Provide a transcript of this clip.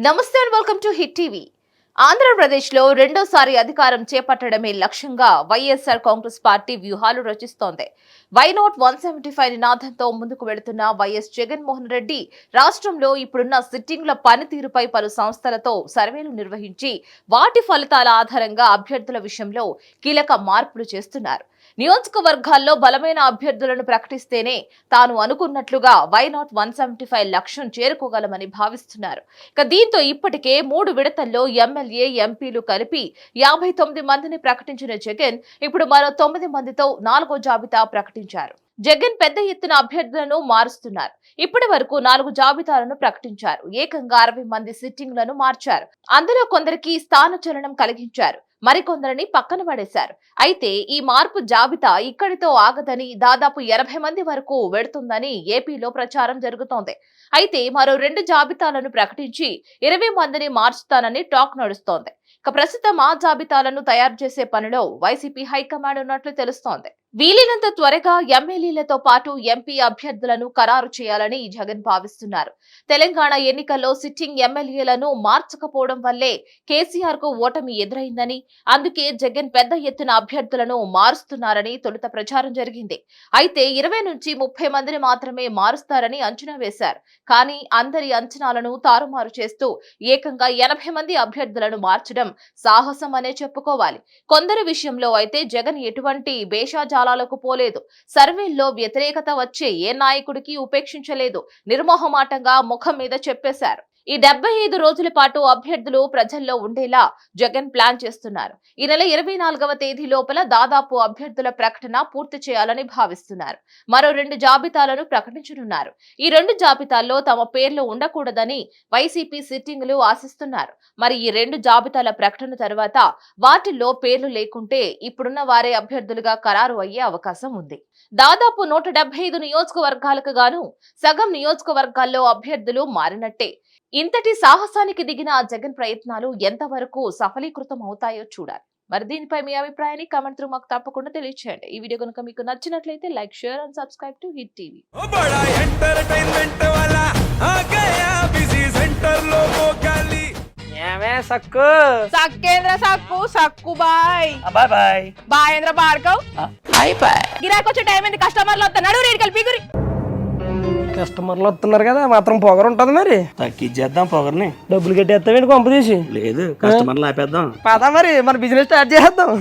నమస్తే and welcome to hit TV. ఆంధ్రప్రదేశ్లో రెండోసారి అధికారం చేపట్టడమే లక్ష్యంగా వైఎస్ఆర్ కాంగ్రెస్ పార్టీ వ్యూహాలు రచిస్తోంది. వై నాట్ 175 నినాదంతో ముందుకు వెళుతున్న వైఎస్ జగన్మోహన్ రెడ్డి రాష్ట్రంలో ఇప్పుడున్న సిట్టింగ్ల పనితీరుపై పలు సంస్థలతో సర్వేలు నిర్వహించి వాటి ఫలితాల ఆధారంగా అభ్యర్థుల విషయంలో కీలక మార్పులు చేస్తున్నారు. నియోజకవర్గాల్లో బలమైన అభ్యర్థులను ప్రకటిస్తేనే తాను అనుకున్నట్లుగా వై నాట్ 175 లక్ష్యం చేరుకోగలమని భావిస్తున్నారు. ఇక దీంతో ఇప్పటికే 3 విడతల్లో ఎమ్మెల్యే ఎంపీలు కలిపి 59 మందిని ప్రకటించిన జగన్ ఇప్పుడు మరో 9 మందితో 4వ జాబితా ప్రకటించారు. జగన్ పెద్ద ఎత్తున అభ్యర్థులను మారుస్తున్నారు. ఇప్పటి వరకు 4 జాబితాలను ప్రకటించారు. ఏకంగా 60 మంది సిట్టింగ్లను మార్చారు. అందులో కొందరికి స్థానచలనం కలిగించారు, మరికొందరిని పక్కన పడేశారు. అయితే ఈ మార్పు జాబితా ఇక్కడితో ఆగదని దాదాపు 80 మంది వరకు వెడుతుందని ఏపీలో ప్రచారం జరుగుతోంది. అయితే మరో 2 జాబితాలను ప్రకటించి 20 మందిని మార్చుతానని టాక్ నడుస్తోంది. ఇక ప్రస్తుతం ఆ జాబితాలను తయారు చేసే పనిలో వైసీపీ హైకమాండ్ ఉన్నట్లు తెలుస్తోంది. వీలైనంత త్వరగా ఎమ్మెల్యేలతో పాటు ఎంపీ అభ్యర్థులను ఖరారు చేయాలని జగన్ భావిస్తున్నారు. తెలంగాణ ఎన్నికల్లో సిట్టింగ్ ఎమ్మెల్యేలను మార్చకపోవడం వల్లే కేసీఆర్ కు ఓటమి ఎదురైందని, అందుకే జగన్ పెద్ద ఎత్తున అభ్యర్థులను మారుస్తున్నారని తొలుత ప్రచారం జరిగింది. అయితే 20 నుంచి 30 మందిని మాత్రమే మారుస్తారని అంచనా వేశారు. కానీ అందరి అంచనాలను తారుమారు చేస్తూ ఏకంగా 80 మంది అభ్యర్థులను మార్చడం సాహసం అనే చెప్పుకోవాలి. కొందరి విషయంలో అయితే జగన్ ఎటువంటి భేషజాలాలకు పోలేదు. సర్వేల్లో వ్యతిరేకత వచ్చే ఏ నాయకుడికి ఉపేక్షించలేదు. నిర్మోహమాటంగా ముఖం మీద చెప్పేశారు. ఈ 75 రోజుల పాటు అభ్యర్థులు ప్రజల్లో ఉండేలా జగన్ ప్లాన్ చేస్తున్నారు. ఈ నెల 24వ తేదీ లోపల దాదాపు అభ్యర్థుల ప్రకటన పూర్తి చేయాలని భావిస్తున్నారు. మరో 2 జాబితాలను ప్రకటించనున్నారు. ఈ 2 జాబితాల్లో తమ పేర్లు ఉండకూడదని వైసీపీ సిట్టింగులు ఆశిస్తున్నారు. మరి ఈ 2 జాబితాల ప్రకటన తర్వాత వాటిల్లో పేర్లు లేకుంటే ఇప్పుడున్న వారే అభ్యర్థులుగా ఖరారు అయ్యే అవకాశం ఉంది. దాదాపు 175 నియోజకవర్గాలకు గాను సగం నియోజకవర్గాల్లో అభ్యర్థులు మారినట్టే. ఇంతటి సాహసానికి దిగిన జగన్ ప్రయత్నాలు ఎంతవరకు సఫలీకృతం అవుతాయో చూడాలి. మరి దీనిపై మీ అభిప్రాయాన్ని కామెంట్ త్రూ మాకు తప్పకుండా తెలియజేయండి. ఈ వీడియో కనుక మీకు నచ్చినట్లయితే like, share and subscribe to hit TV. సక్కు సక్కేంద్ర సక్కు సక్కు బాయ్ బాయ్ బాయ్ బాయేంద్ర భార్గవ్ బాయ్ బాయ్. గిరాకి వచ్చే టైం ఏంది? కస్టమర్లు వస్తున్నాడు, రేడికల్ పిగురి. కస్టమర్లు వస్తున్నారు కదా, మాత్రం పొగరు ఉంటది. మరి తగ్గించేద్దాం పొగర్ని. డబ్బులు కట్టేస్తామేంటి కొంప తీసి? లేదు, కస్టమర్లు ఆపేద్దాం. పదా మరి మన బిజినెస్ స్టార్ట్ చేద్దాం.